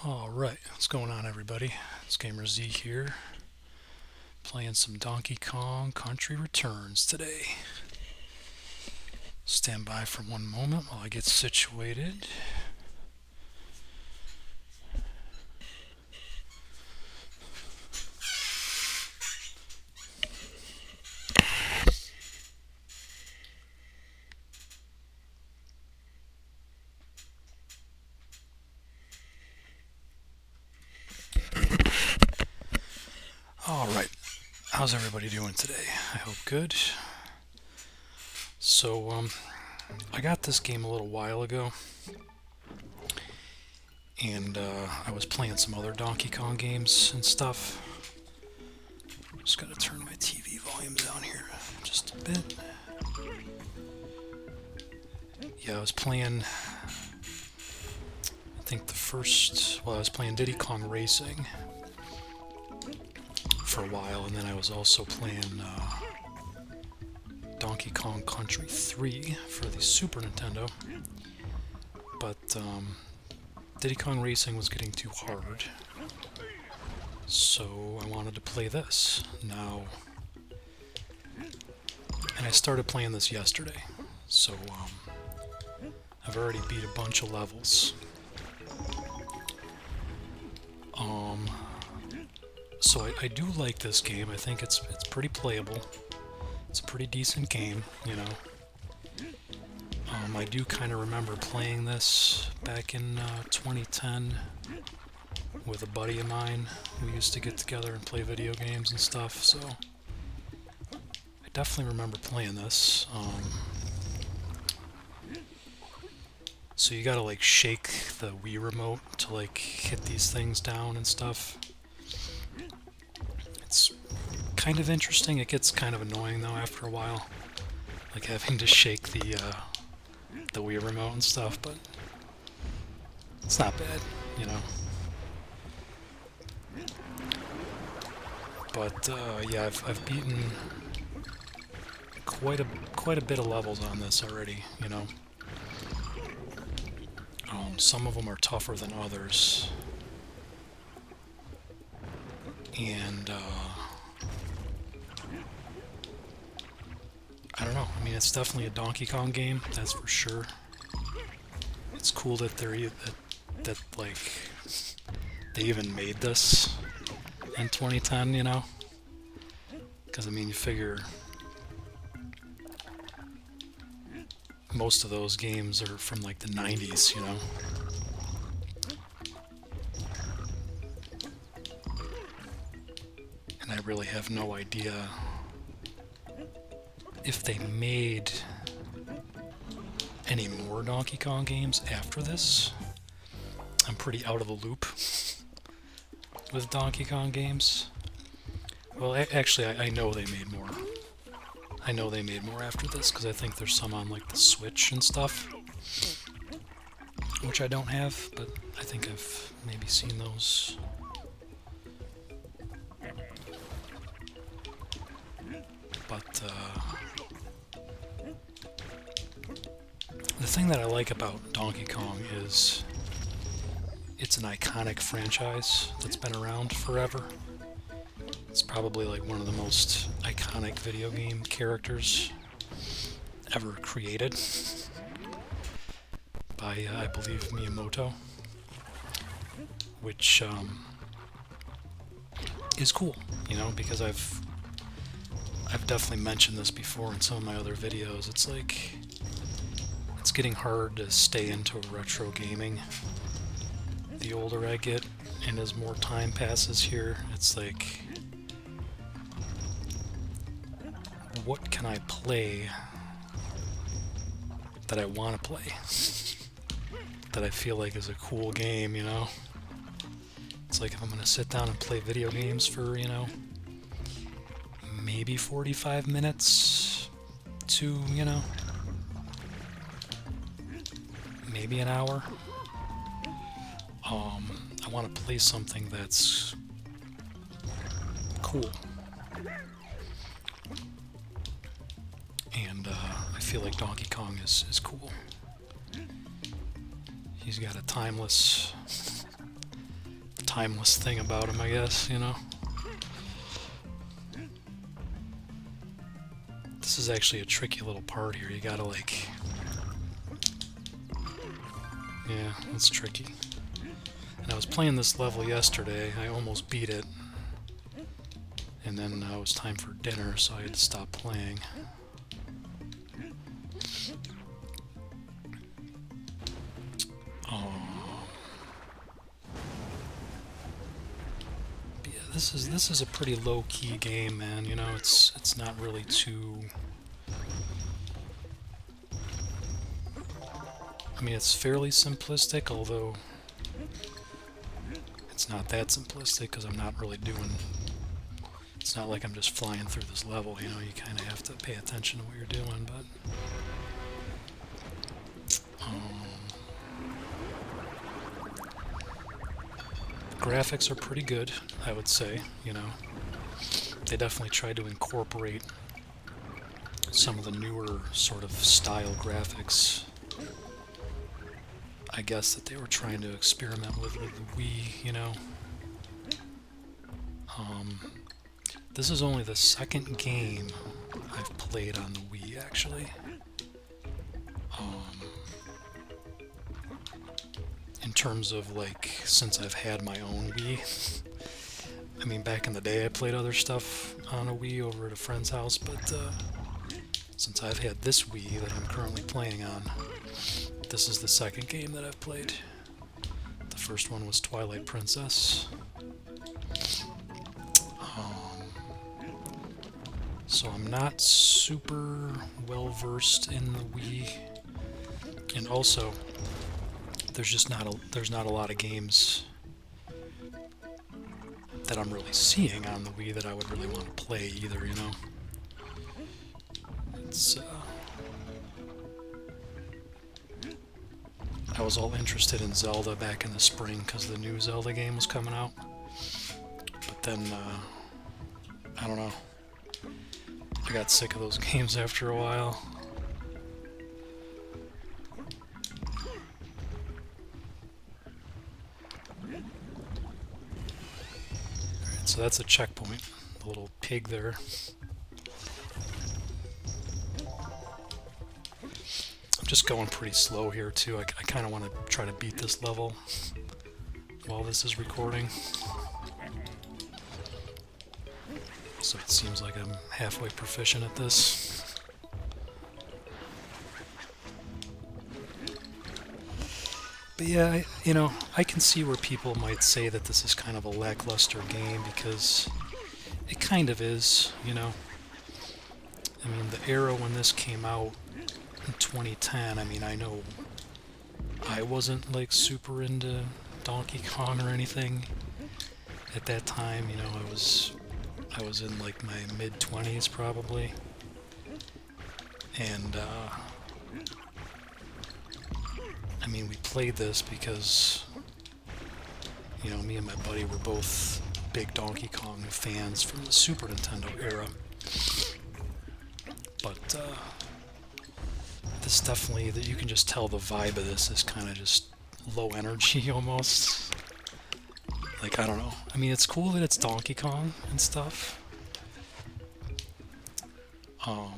Alright, what's going on everybody? It's Gamer Z here, playing some Donkey Kong Country Returns today. Stand by for one moment while I get situated. Alright, how's everybody doing today? I hope good. So, I got this game a little while ago, and I was playing some other Donkey Kong games and stuff. Just gotta turn my TV volume down here just a bit. Yeah, I was playing, I was playing Diddy Kong Racing for a while, and then I was also playing Donkey Kong Country 3 for the Super Nintendo. But Diddy Kong Racing was getting too hard, so I wanted to play this now. And I started playing this yesterday, so I've already beat a bunch of levels. So I do like this game. I think it's pretty playable. It's a pretty decent game, you know. I do kind of remember playing this back in 2010 with a buddy of mine. We used to get together and play video games and stuff, so I definitely remember playing this. So you gotta like shake the Wii remote to like hit these things down and stuff. It's kind of interesting. It gets kind of annoying though after a while, like having to shake the Wii remote and stuff, but it's not bad, you know. But yeah, I've beaten quite a bit of levels on this already, you know. Some of them are tougher than others, and I don't know. I mean, it's definitely a Donkey Kong game, that's for sure. It's cool that that like they even made this in 2010, you know? Because I mean, you figure most of those games are from like the 90s, you know? And I really have no idea if they made any more Donkey Kong games after this. I'm pretty out of the loop with Donkey Kong games. Well, actually, I know they made more. I know they made more after this, because I think there's some on like the Switch and stuff, which I don't have, but I think I've maybe seen those. But the thing that I like about Donkey Kong is it's an iconic franchise that's been around forever. It's probably like one of the most iconic video game characters ever created by, I believe, Miyamoto, which is cool, you know, because I've definitely mentioned this before in some of my other videos. It's like, it's getting hard to stay into retro gaming the older I get, and as more time passes here, it's like, what can I play that I want to play, that I feel like is a cool game, you know? It's like, if I'm going to sit down and play video games for, you know, maybe 45 minutes to, you know, maybe an hour, I want to play something that's cool. And I feel like Donkey Kong is cool. He's got a timeless timeless thing about him, I guess, you know. This is actually a tricky little part here. You gotta like... Yeah, it's tricky. And I was playing this level yesterday. I almost beat it. And then it was time for dinner, so I had to stop playing. But yeah, this is a pretty low-key game, man. You know, it's not really too... I mean, it's fairly simplistic, although it's not that simplistic because I'm not really doing... It's not like I'm just flying through this level, you know, you kind of have to pay attention to what you're doing, but... the graphics are pretty good, I would say, you know. They definitely tried to incorporate some of the newer sort of style graphics, I guess, that they were trying to experiment with the Wii, you know. This is only the second game I've played on the Wii, actually. In terms of, like, since I've had my own Wii. I mean, back in the day I played other stuff on a Wii over at a friend's house, but since I've had this Wii that I'm currently playing on, this is the second game that I've played. The first one was Twilight Princess. So I'm not super well versed in the Wii, and also there's not a lot of games that I'm really seeing on the Wii that I would really want to play either, you know. It's I was all interested in Zelda back in the spring because the new Zelda game was coming out, but then I don't know. I got sick of those games after a while. Alright, so that's a checkpoint. The little pig there. I'm just going pretty slow here too. I kind of want to try to beat this level while this is recording. So it seems like I'm halfway proficient at this. But yeah, you know, I can see where people might say that this is kind of a lackluster game, because it kind of is, you know. I mean, the era when this came out in 2010, I mean, I know I wasn't like super into Donkey Kong or anything at that time, you know. I was in like my mid-20s probably, and I mean, we played this because, you know, me and my buddy were both big Donkey Kong fans from the Super Nintendo era, but this definitely, that you can just tell the vibe of this is kind of just low energy almost. Like, I don't know. I mean, it's cool that it's Donkey Kong and stuff. But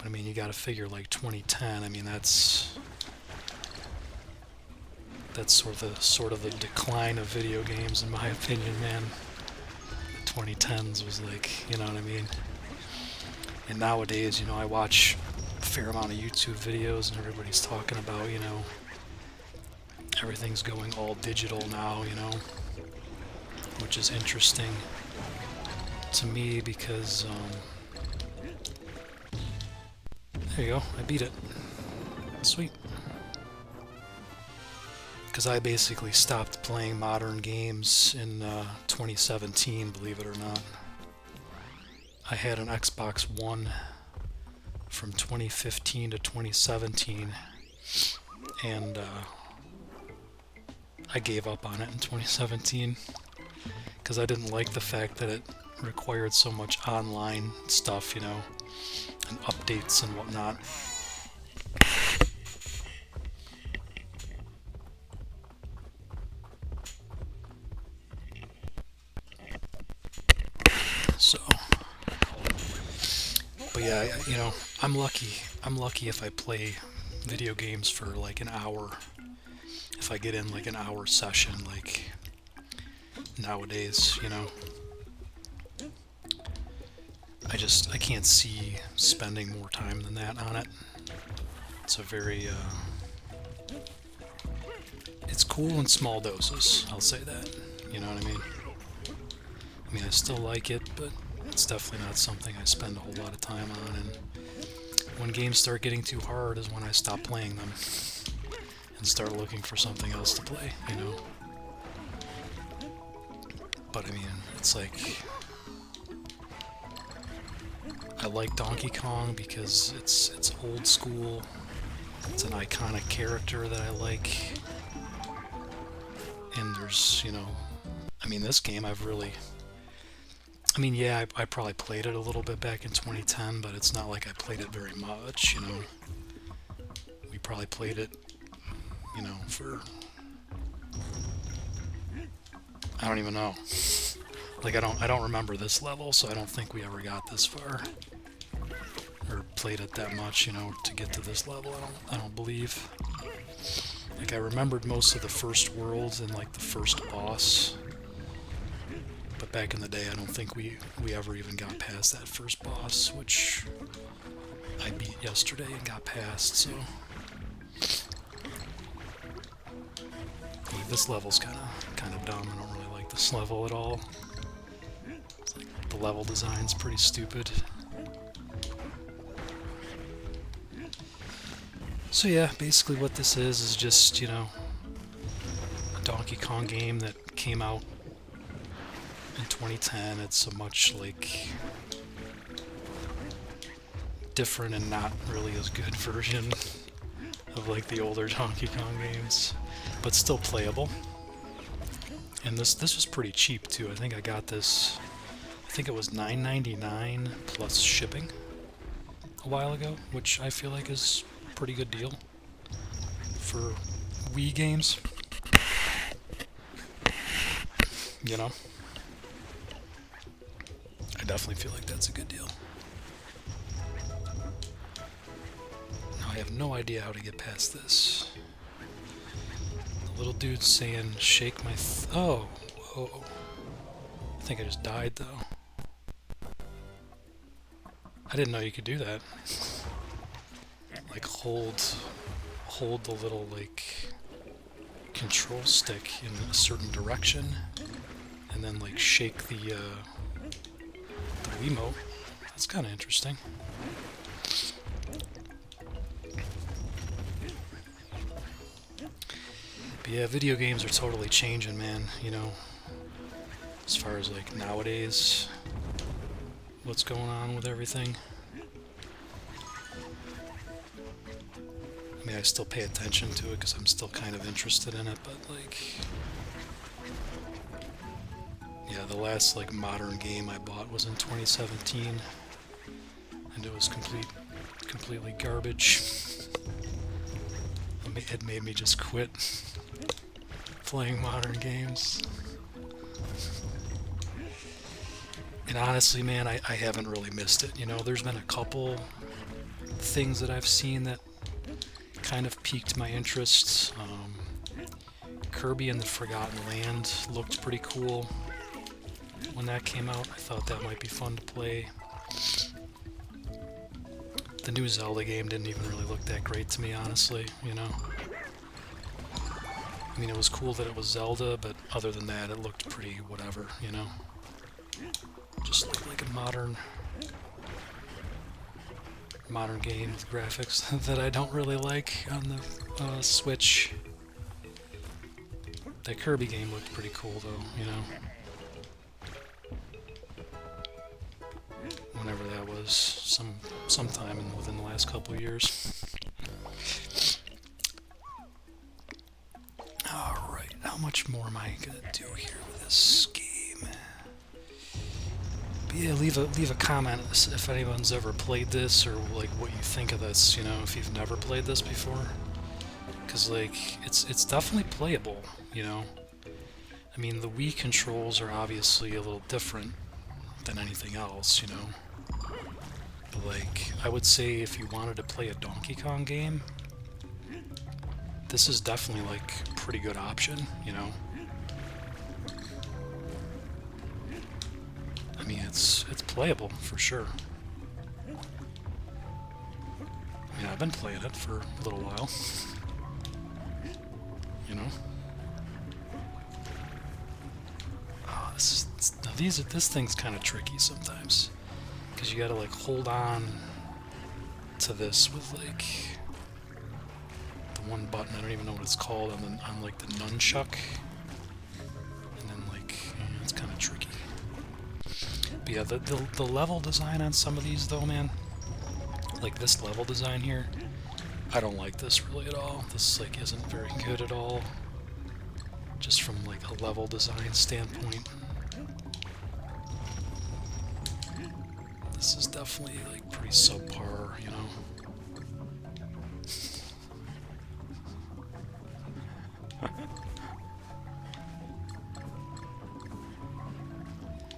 I mean, you gotta figure like 2010. I mean, that's sort of the decline of video games, in my opinion, man. The 2010s was like, you know what I mean? And nowadays, you know, I watch a fair amount of YouTube videos, and everybody's talking about, you know, everything's going all digital now, you know, which is interesting to me because, there you go, I beat it. Sweet. Because I basically stopped playing modern games in 2017, believe it or not. I had an Xbox One from 2015 to 2017, and I gave up on it in 2017 because I didn't like the fact that it required so much online stuff, you know, and updates and whatnot. yeah, you know, I'm lucky. I'm lucky if I play video games for like an hour. If I get in like an hour session, like nowadays, you know. I can't see spending more time than that on it. It's a very, it's cool in small doses, I'll say that. You know what I mean? I mean, I still like it, but it's definitely not something I spend a whole lot of time on, and when games start getting too hard is when I stop playing them and start looking for something else to play, you know? But I mean, it's like, I like Donkey Kong because it's old school. It's an iconic character that I like. And there's, you know, I mean, this game I've really, I mean, yeah, I probably played it a little bit back in 2010, but it's not like I played it very much, you know. We probably played it, you know, for, I don't even know. Like, I don't remember this level, so I don't think we ever got this far. Or played it that much, you know, to get to this level, I don't believe. Like, I remembered most of the first worlds and, like, the first boss. But back in the day, I don't think we ever even got past that first boss, which I beat yesterday and got past, so... Like, this level's kind of dumb. I don't really like this level at all. It's like, the level design's pretty stupid. So yeah, basically what this is just, you know, a Donkey Kong game that came out in 2010. It's a much, like, different and not really as good version of, like, the older Donkey Kong games, but still playable. And this was pretty cheap, too. I think I got this, I think it was $9.99 plus shipping a while ago, which I feel like is pretty good deal for Wii games, you know. I definitely feel like that's a good deal. Now I have no idea how to get past this. The little dude's saying, shake my oh, whoa. I think I just died though. I didn't know you could do that. Like hold the little like control stick in a certain direction and then like shake the Wiimote. That's kind of interesting. But yeah, video games are totally changing, man, you know, as far as like nowadays what's going on with everything. I mean, I still pay attention to it because I'm still kind of interested in it, but like, yeah, the last like modern game I bought was in 2017, and it was completely garbage. It made me just quit playing modern games. And honestly, man, I haven't really missed it. You know, there's been a couple things that I've seen that kind of piqued my interest. Kirby and the Forgotten Land looked pretty cool when that came out. I thought that might be fun to play. The new Zelda game didn't even really look that great to me, honestly, you know. I mean, it was cool that it was Zelda, but other than that, it looked pretty whatever, you know. Just looked like a modern game with graphics that I don't really like on the Switch. That Kirby game looked pretty cool though, you know. Whenever that was, sometime within the last couple of years. Alright, how much more am I gonna do here with this game? But yeah, leave a comment if anyone's ever played this, or like what you think of this, you know, if you've never played this before. Because like, it's definitely playable, you know. I mean, the Wii controls are obviously a little different than anything else, you know. Like, I would say if you wanted to play a Donkey Kong game, this is definitely like a pretty good option, you know? I mean, it's playable for sure. I mean, I've been playing it for a little while. You know? Oh, this thing's kind of tricky sometimes. Because you gotta like hold on to this with like the one button. I don't even know what it's called on like the nunchuck. And then like, it's kind of tricky. But yeah, the level design on some of these though, man. Like this level design here, I don't like this really at all. This like isn't very good at all. Just from like a level design standpoint. This is definitely like pretty subpar, you know.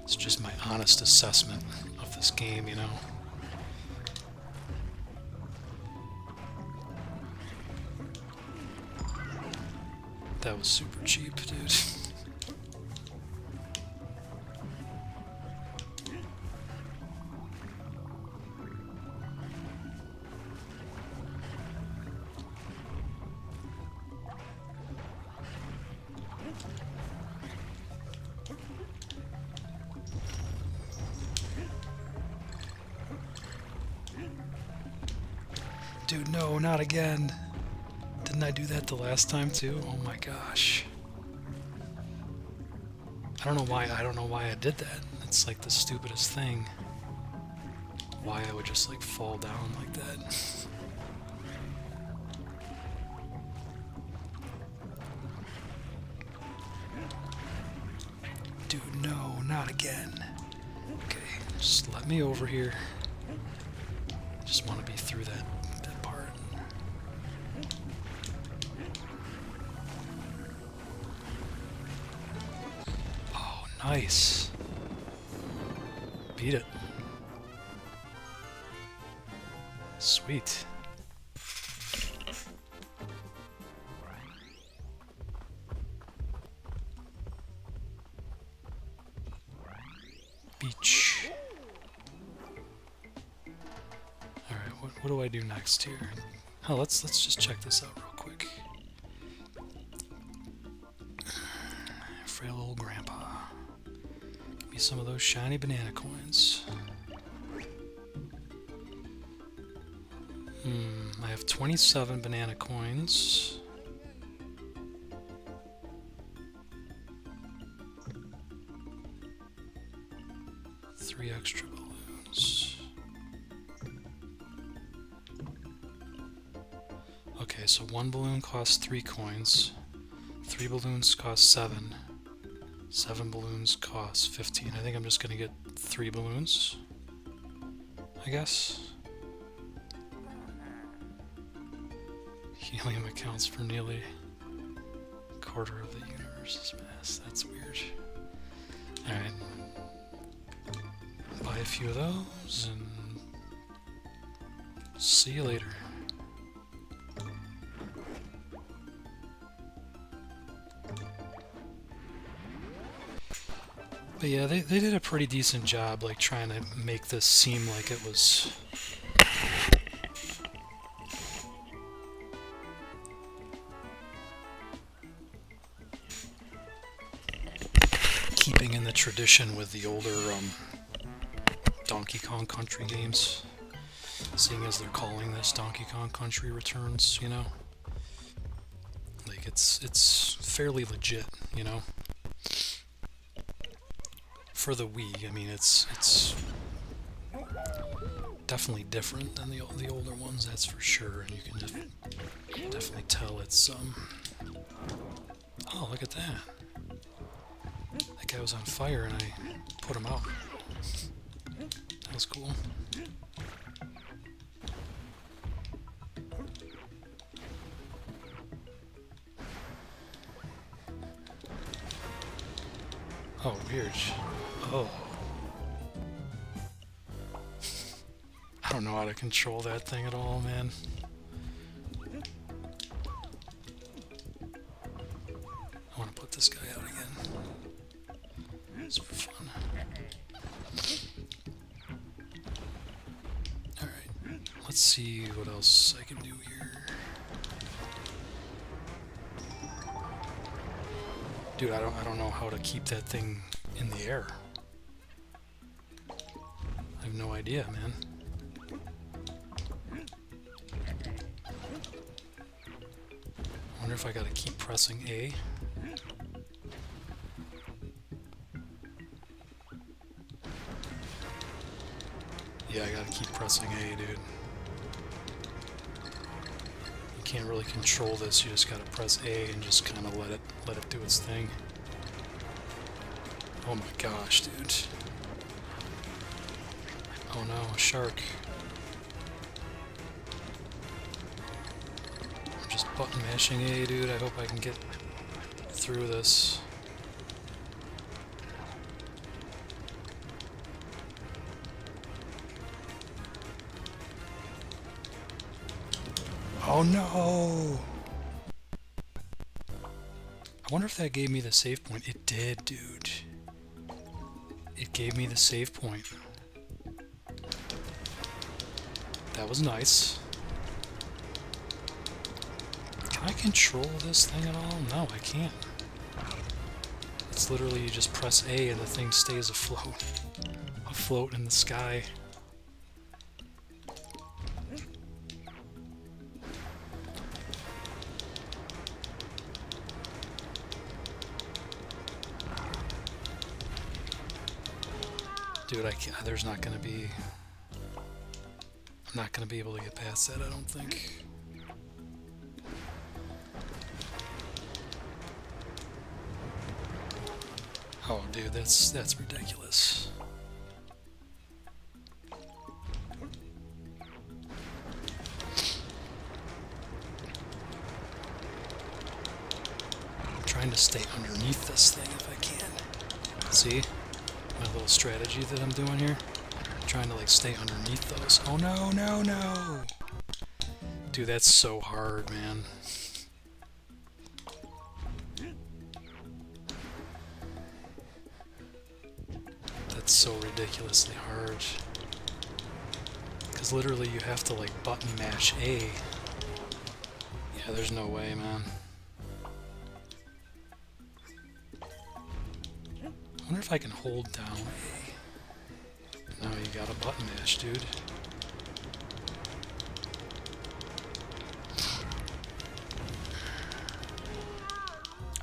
It's just my honest assessment of this game, you know. That was super cheap, dude. Dude, no, not again. Didn't I do that the last time too? Oh my gosh. I don't know why I did that. It's like the stupidest thing. Why I would just like fall down like that. Dude, no, not again. Okay, just let me over here. Just want to be through that part. Oh, nice. Beat it. Sweet. Beach. Alright, what do I do next here? Oh, let's just check this out real quick. Frail old grandpa. Give me some of those shiny banana coins. I have 27 banana coins. Three extra balloons. Okay, so one balloon costs 3 coins. 3 balloons cost 7. 7 balloons cost 15. I think I'm just gonna get 3 balloons, I guess. Helium accounts for nearly a quarter of the universe's mass. That's weird. Alright. Buy a few of those and see you later. But yeah, they did a pretty decent job like trying to make this seem like it was keeping in the tradition with the older Donkey Kong Country games, seeing as they're calling this Donkey Kong Country Returns, you know? Like, it's fairly legit, you know? For the Wii, I mean, it's definitely different than the older ones, that's for sure, and you can just definitely tell it's, oh, look at that. That guy was on fire and I put him out. That was cool. Oh, weird. Oh. I don't know how to control that thing at all, man. I want to put this guy out again. It's for fun. Alright, let's see what else I can do here. Dude, I don't know how to keep that thing in the air. I have no idea, man. I wonder if I gotta keep pressing A. Yeah, I gotta keep pressing A, dude. You can't really control this, you just gotta press A and just kinda let it do its thing. Oh my gosh, dude. Oh no, a shark. I'm just button mashing A, dude. I hope I can get through this. Oh no! I wonder if that gave me the save point. It did, dude. It gave me the save point. That was nice. Can I control this thing at all? No, I can't. It's literally you just press A and the thing stays afloat. Afloat in the sky. Dude, I can't, there's not gonna be... I'm not gonna be able to get past that, I don't think. Oh, dude, that's ridiculous. I'm trying to stay underneath this thing if I can. See? My little strategy that I'm doing here? I'm trying to like stay underneath those. Oh no, no, no! Dude, that's so hard, man. That's so ridiculously hard. Because literally you have to like button mash A. Yeah, there's no way, man. I wonder if I can hold down A. No, you gotta button mash, dude.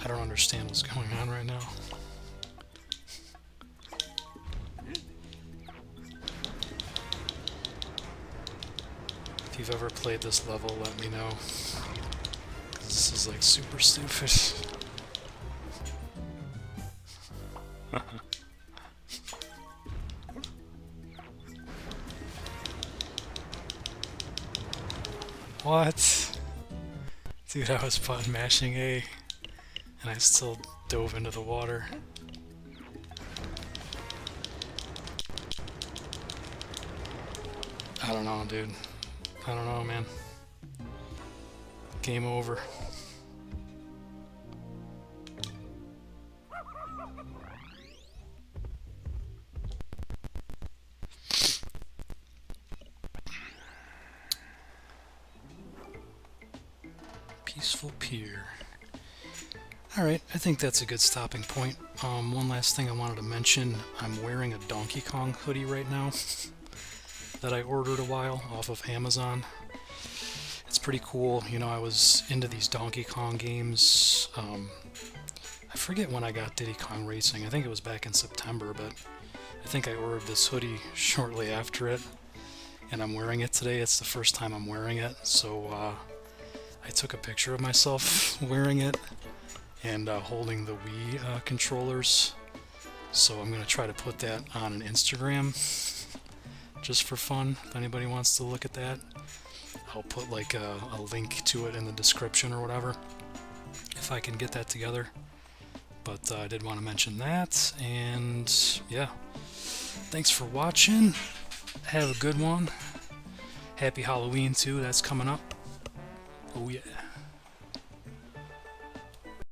I don't understand what's going on right now. If you've ever played this level, let me know. 'Cause this is like super stupid. What? Dude, I was button mashing A and I still dove into the water. I don't know, dude. I don't know, man. Game over. Peaceful Pier. Alright, I think that's a good stopping point. One last thing I wanted to mention. I'm wearing a Donkey Kong hoodie right now that I ordered a while off of Amazon. It's pretty cool. You know, I was into these Donkey Kong games. I forget when I got Diddy Kong Racing. I think it was back in September, but I think I ordered this hoodie shortly after it, and I'm wearing it today. It's the first time I'm wearing it, so I took a picture of myself wearing it and holding the Wii controllers. So I'm going to try to put that on an Instagram just for fun, if anybody wants to look at that. I'll put like a link to it in the description or whatever, if I can get that together. But I did want to mention that, and yeah. Thanks for watching. Have a good one. Happy Halloween too, that's coming up. Oh yeah.